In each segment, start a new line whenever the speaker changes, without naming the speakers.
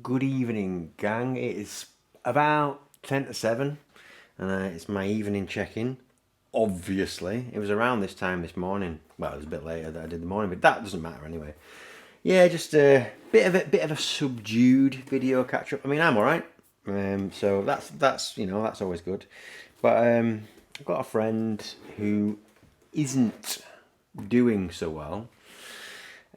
Good evening, gang. It is about 10 to 7, and it's my evening check-in. Obviously, it was around this time this morning. Well, it was a bit later that I did the morning, but that doesn't matter anyway. Yeah, just a bit of a subdued video catch-up. I mean, I'm all right. So that's always good. But I've got a friend who isn't doing so well.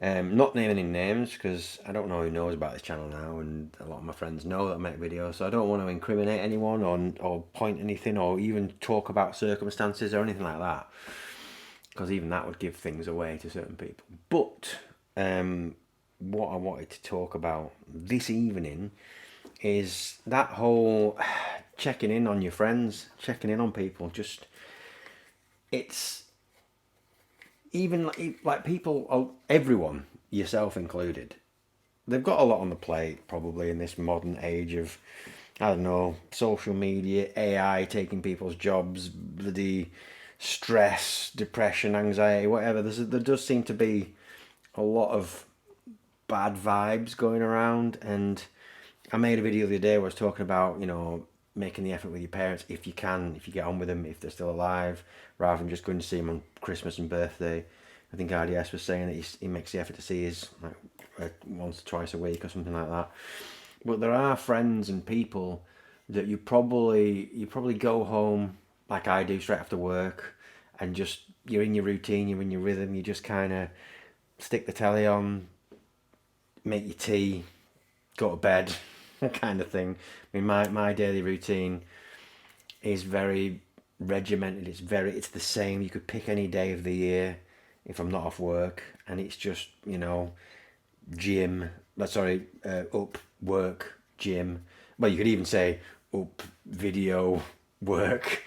Not naming any names because I don't know who knows about this channel now, and a lot of my friends know that I make videos, so I don't want to incriminate anyone or point anything or even talk about circumstances or anything like that, because even that would give things away to certain people. But what I wanted to talk about this evening is that whole checking in on your friends, checking in on people. Just it's even like people, everyone, yourself included, they've got a lot on the plate probably in this modern age of, I don't know, social media, AI taking people's jobs, bloody stress, depression, anxiety, whatever. There does seem to be a lot of bad vibes going around, and I made a video the other day where I was talking about, making the effort with your parents if you can, if you get on with them, if they're still alive, rather than just going to see them on Christmas and birthday. I think RDS was saying that he makes the effort to see his once or twice a week or something like that. But there are friends and people that you probably go home like I do straight after work, and just you're in your routine, you're in your rhythm, you just kind of stick the telly on, make your tea, go to bed, kind of thing. I mean, my daily routine is very regimented. It's the same. You could pick any day of the year if I'm not off work, and it's just gym. Up, work, gym. Well, you could even say up, video, work,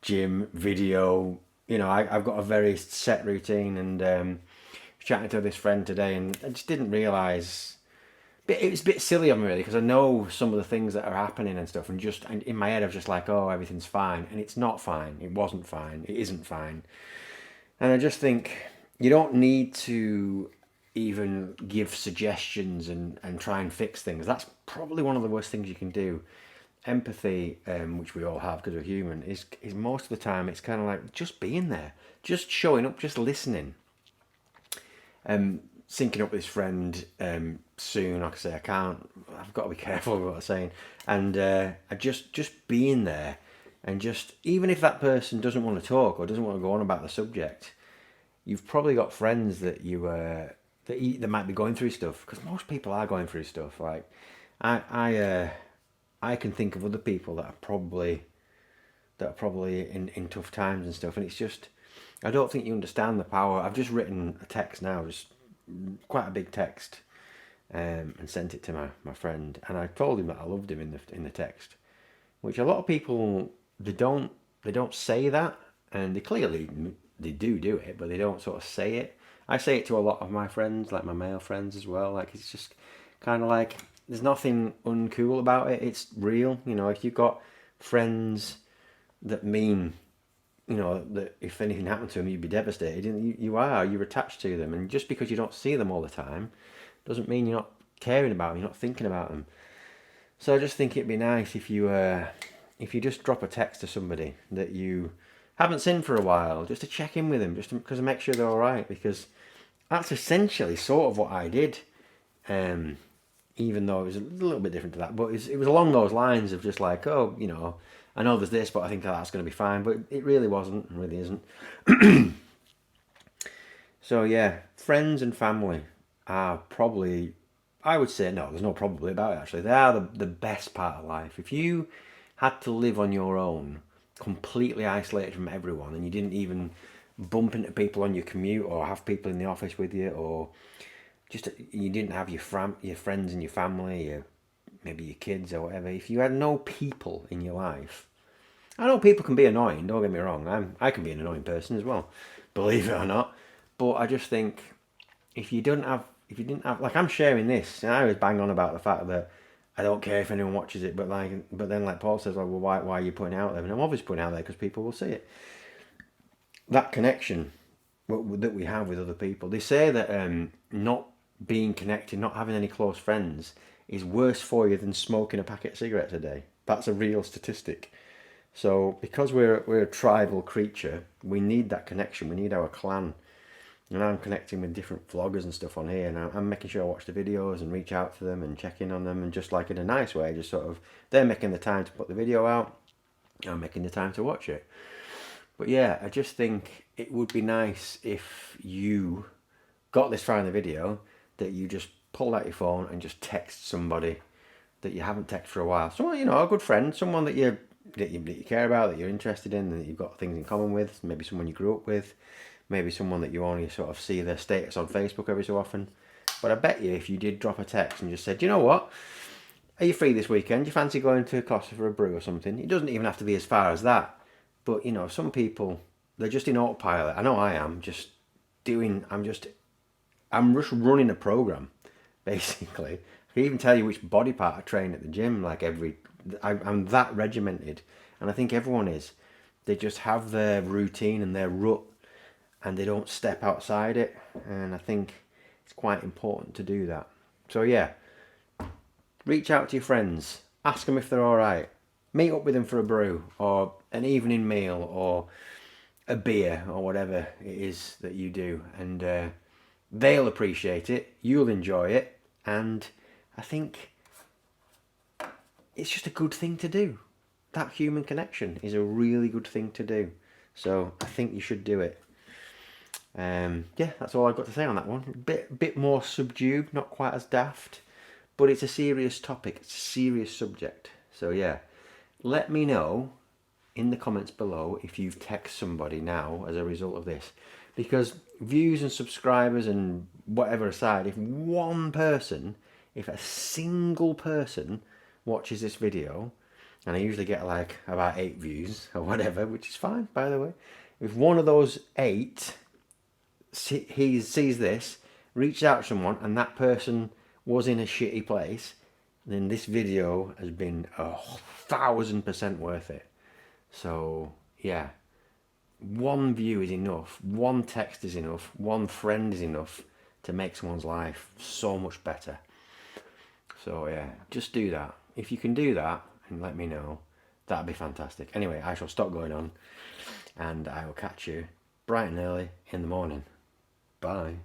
gym, video. I've got a very set routine, and chatting to this friend today, and I just didn't realise. It was a bit silly of me, really, because I know some of the things that are happening and stuff, and just in my head I was just like, oh, everything's fine, and it's not fine. It wasn't fine. It isn't fine. And I just think you don't need to even give suggestions and try and fix things. That's probably one of the worst things you can do. Empathy, which we all have because we're human, is most of the time it's kind of like just being there, just showing up, just listening. Syncing up with this friend soon. Like I say, I've got to be careful with what I'm saying, and I just being there, and just even if that person doesn't want to talk or doesn't want to go on about the subject, you've probably got friends that that might be going through stuff, because most people are going through stuff. Like I can think of other people that are probably in tough times and stuff, and it's just, I don't think you understand the power. I've just written a text now, just quite a big text, and sent it to my friend, and I told him that I loved him in the text, which a lot of people, they don't say that, and they do it, but they don't sort of say it. I say it to a lot of my friends, like my male friends as well. Like, it's just kind of like there's nothing uncool about it. It's real. If you've got friends that mean, that if anything happened to them, you'd be devastated. And you're attached to them. And just because you don't see them all the time doesn't mean you're not caring about them, you're not thinking about them. So I just think it'd be nice if you just drop a text to somebody that you haven't seen for a while, just to check in with them, just because to make sure they're all right, because that's essentially sort of what I did. Even though it was a little bit different to that, but it was along those lines of just like, oh, I know there's this, but I think that's going to be fine. But it really wasn't, it really isn't. So yeah, friends and family are probably, I would say, no, there's no probably about it actually. They are the best part of life. If you had to live on your own, completely isolated from everyone, and you didn't even bump into people on your commute or have people in the office with you, or just you didn't have your friends and your family, maybe your kids or whatever. If you had no people in your life, I know people can be annoying. Don't get me wrong. I can be an annoying person as well, believe it or not. But I just think if you didn't have, like, I'm sharing this, and I always bang on about the fact that I don't care if anyone watches it, but then like Paul says, like, well, why are you putting it out there? And I'm obviously putting it out there because people will see it. That connection that we have with other people. They say that not being connected, not having any close friends, is worse for you than smoking a packet of cigarettes a day. That's a real statistic. So because we're a tribal creature, we need that connection. We need our clan. And I'm connecting with different vloggers and stuff on here, and I'm making sure I watch the videos and reach out to them and check in on them, and just like in a nice way, just sort of, they're making the time to put the video out, I'm making the time to watch it. But yeah, I just think it would be nice if you got this far in the video that you just pulled out your phone and just text somebody that you haven't texted for a while. Someone, you know, a good friend, someone that you care about, that you're interested in, that you've got things in common with, maybe someone you grew up with, maybe someone that you only sort of see their status on Facebook every so often. But I bet you if you did drop a text and just said, you know what, are you free this weekend? Do you fancy going to Costa for a brew or something? It doesn't even have to be as far as that. But, you know, some people, they're just in autopilot. I know I am. I'm just running a program, basically. I can even tell you which body part I train at the gym. I'm that regimented. And I think everyone is. They just have their routine and their rut, and they don't step outside it. And I think it's quite important to do that. So yeah, reach out to your friends. Ask them if they're all right. Meet up with them for a brew or an evening meal or a beer or whatever it is that you do. And they'll appreciate it. You'll enjoy it. And I think it's just a good thing to do. That human connection is a really good thing to do. So I think you should do it. Yeah, that's all I've got to say on that one. Bit more subdued, not quite as daft, but it's a serious topic. It's a serious subject. So yeah, let me know in the comments below if you've texted somebody now as a result of this. Because views and subscribers and whatever aside, if a single person watches this video, and I usually get like about 8 views or whatever, which is fine, by the way. If one of those 8 he sees this, reaches out to someone, and that person was in a shitty place, then this video has been 1,000% worth it. So yeah, one view is enough, one text is enough, one friend is enough to make someone's life so much better. So yeah, just do that. If you can do that and let me know, that'd be fantastic. Anyway, I shall stop going on, and I will catch you bright and early in the morning. Bye.